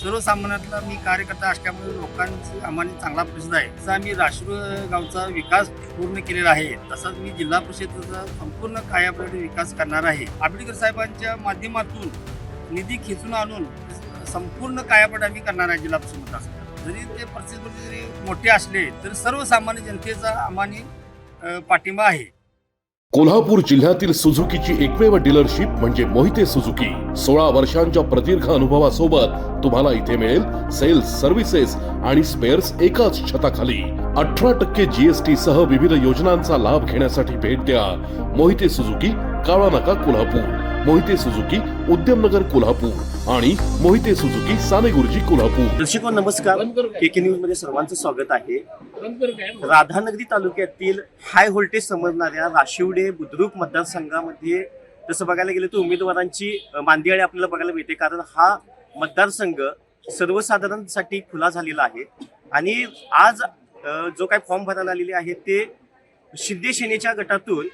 सर्वसामान्यातला मी कार्यकर्ता असल्यामुळे लोकांची आम्हाला चांगला प्रसिद्ध आहे. तसा आम्ही राष्ट्रीय गावचा विकास पूर्ण केलेला आहे. तसंच मी जिल्हा परिषदेचा संपूर्ण कायापालट विकास करणार आहे. आंबेडकर साहेबांच्या माध्यमातून निधी खेचून आणून संपूर्ण कायापालट आम्ही करणार आहे जिल्हा परिषद मतदारसंघात. जरी ते परिस्थिती जरी मोठे असले तर सर्वसामान्य जनतेचा आम्हाला पाठिंबा आहे. कोल्हापूर जिल्ह्यातील सुझुकीची एकमेव डीलरशिप म्हणजे मोहिते सुझुकी. 16 वर्षांच्या प्रदीर्घ अनुभवासोबत तुम्हाला इथे मिळेल सेल्स, सर्व्हिसेस आणि स्पेअर्स एकाच छताखाली. 18% GST सह विविध योजनांचा लाभ घेण्यासाठी भेट द्या मोहिते सुझुकी, काळा नाका, कोल्हापूर. मोहिते सुझुकी, उद्यमनगर, कोल्हापूर आणि मोहिते सुझुकी, सानेगुरुजी, कोल्हापूर. दर्शको नमस्कार, केके न्यूज मध्ये सर्वांचं स्वागत आहे. राधानगरी तालुक्यातील हाय व्होल्टेज समजणाऱ्या राशिवडे बुद्रुक मतदारसंघामध्ये तसं बघायला गेलं तर उमेदवारांची मांदियाळी आपल्याला बघायला मिळते, कारण हा मतदारसंघ सर्वसाधारणसाठी खुला झालेला आहे. आणि आज जो काही फॉर्म भरायला आलेले आहेत ते शिंदे सेनेच्या गटातून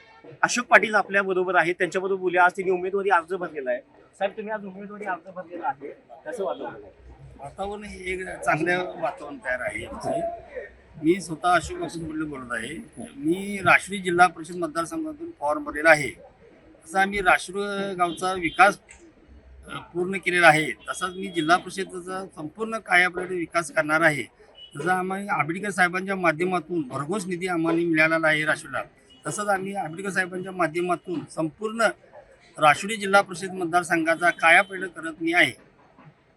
अशोक पाटील आपल्या बरोबर आहेत. त्यांच्याबरोबर बोलूया. आज त्यांनी उमेदवारी अर्ज भरलेला आहे. साहेब, तुम्ही आज उमेदवारी अर्ज भरलेला आहे, कसं वातावरण हे एक चांगलं वातावरण तयार आहे. मी स्वतः अशोक पाटील बोलत आहे. मी राष्ट्रीय जिल्हा परिषद मतदारसंघातून फॉर्म भरलेला आहे. तसा आम्ही राष्ट्रीय गावचा विकास पूर्ण केलेला आहे. तसाच मी जिल्हा परिषदेचा संपूर्ण कायापालट विकास करणार आहे. तसं आम्ही आंबेडकर साहेबांच्या माध्यमातून भरघोस निधी आम्हाला मिळालेला आहे राष्ट्रीयला. तसंच आम्ही आंबेडकर साहेबांच्या माध्यमातून संपूर्ण राष्ट्रीय जिल्हा परिषद मतदारसंघाचा कायापालट करत मी आहे.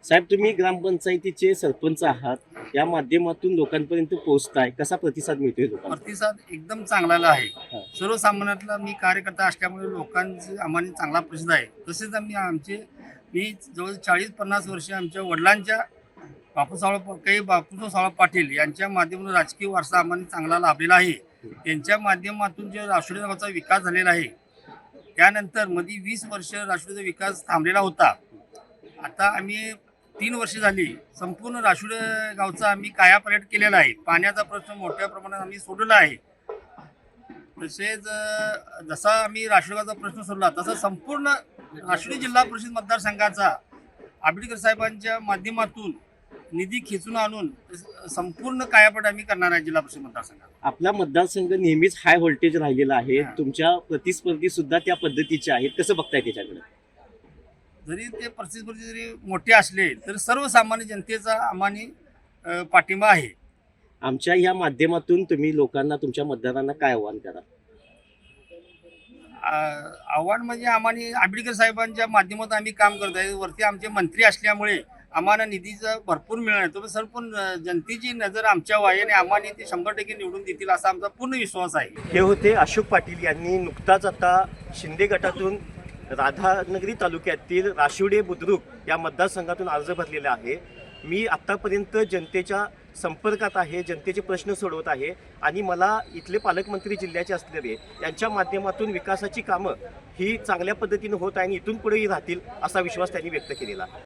साहेब, तुम्ही ग्रामपंचायतीचे सरपंच आहात, या माध्यमातून लोकांपर्यंत पोहोचताय, कसा प्रतिसाद मिळतोय? प्रतिसाद एकदम चांगला आहे. सर्वसामान्यातला मी कार्यकर्ता असल्यामुळे लोकांची आम्हाला चांगला प्रसिद्ध आहे. तसेच मी जवळ 40-50 वर्षे आमच्या वडिलांच्या बापूसाहेब पाटील यांच्या माध्यमातून राजकीय वारसा आम्हाला चांगला लाभलेला आहे. त्यांच्या माध्यमातून जे राष्ट्रीय गावचा विकास झालेला आहे, त्यानंतर मध्ये 20 वर्ष राष्ट्रीय विकास थांबलेला होता. आता आम्ही 3 वर्ष झाली संपूर्ण राष्ट्रीय गावचा आम्ही कायापालट केलेला आहे. पाण्याचा प्रश्न मोठ्या प्रमाणात आम्ही सोडवला आहे. तसेच जसा आम्ही राष्ट्रीय गावचा प्रश्न सोडला तसा संपूर्ण राष्ट्रीय जिल्हा परिषद मतदारसंघाचा आंबेडकर साहेबांच्या माध्यमातून निधी खेचून आणून संपूर्ण कायापालट आम्ही करणार आहे जिल्हा परिषद मतदारसंघात. आपला मतदारसंघ नेहमीच हाय व्होल्टेज राहिलेला आहे. तुमच्या प्रतिस्पर्धी सुद्धा त्या पद्धतीचे आहेत, कसं बघताय त्याच्याकडे? जरी ते प्रतिस्पर्धी जरी मोठे असले तर सर्वसामान्य जनतेचा आम्हाला पाठिंबा आहे. आमच्या या माध्यमातून तुम्ही लोकांना, तुमच्या मतदारांना काय आव्हान करा? आव्हान म्हणजे आम्हाला आंबेडकर साहेबांच्या माध्यमातून आम्ही काम करत आहे. वरती आमचे मंत्री असल्यामुळे आम्हाला निधीचा भरपूर मिळणार. संपूर्ण जनतेची नजर आमच्यावर आहे आणि आम्हाला ते 100% निवडून देतील असा आमचा पूर्ण विश्वास आहे. हे होते अशोक पाटील यांनी नुकताच आता शिंदे गटातून राधानगरी तालुक्यातील राशिवडे बुद्रुक या मतदारसंघातून अर्ज भरलेला आहे. मी आत्तापर्यंत जनतेच्या संपर्कात आहे, जनतेचे प्रश्न सोडवत आहे आणि मला इथले पालकमंत्री जिल्ह्याचे असलेले यांच्या माध्यमातून विकासाची कामं ही चांगल्या पद्धतीने होत आहे आणि इथून पुढेही राहतील असा विश्वास त्यांनी व्यक्त केलेला आहे.